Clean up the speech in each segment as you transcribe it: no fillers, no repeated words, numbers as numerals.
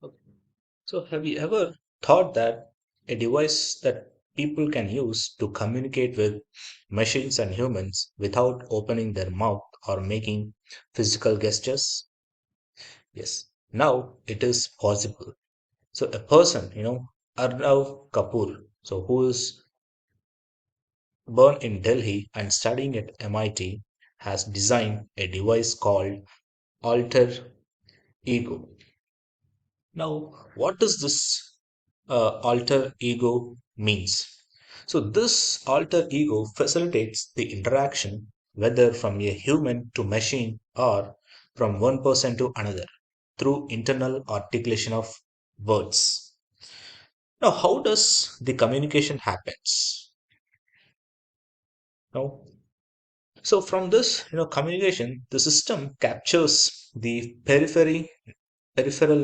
Okay. So, have you ever thought that a device that people can use to communicate with machines and humans without opening their mouth or making physical gestures? Yes, now it is possible. So, a person, Arnav Kapoor, so who is born in Delhi and studying at MIT, has designed a device called Alter Ego. Now, what does this alter ego means? So this alter ego facilitates the interaction whether from a human to machine or from one person to another through internal articulation of words. Now, how does the communication happens? Now, so from this, communication, the system captures the peripheral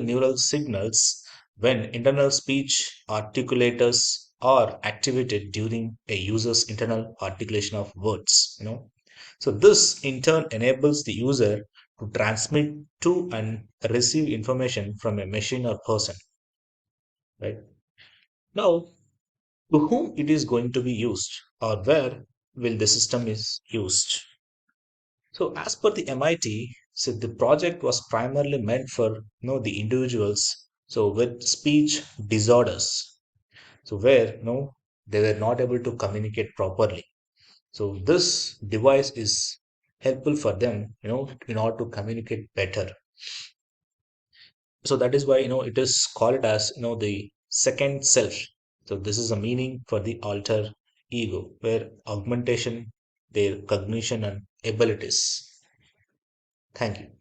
neural signals when internal speech articulators are activated during a user's internal articulation of words. So this in turn enables the user to transmit to and receive information from a machine or person, right? Now, to whom it is going to be used or where will the system is used? So as per the MIT, so the project was primarily meant for the individuals so with speech disorders. So where they were not able to communicate properly. So this device is helpful for them, in order to communicate better. So that is why it is called as the second self. So this is a meaning for the alter ego, where augmentation, their cognition and abilities. Thank you.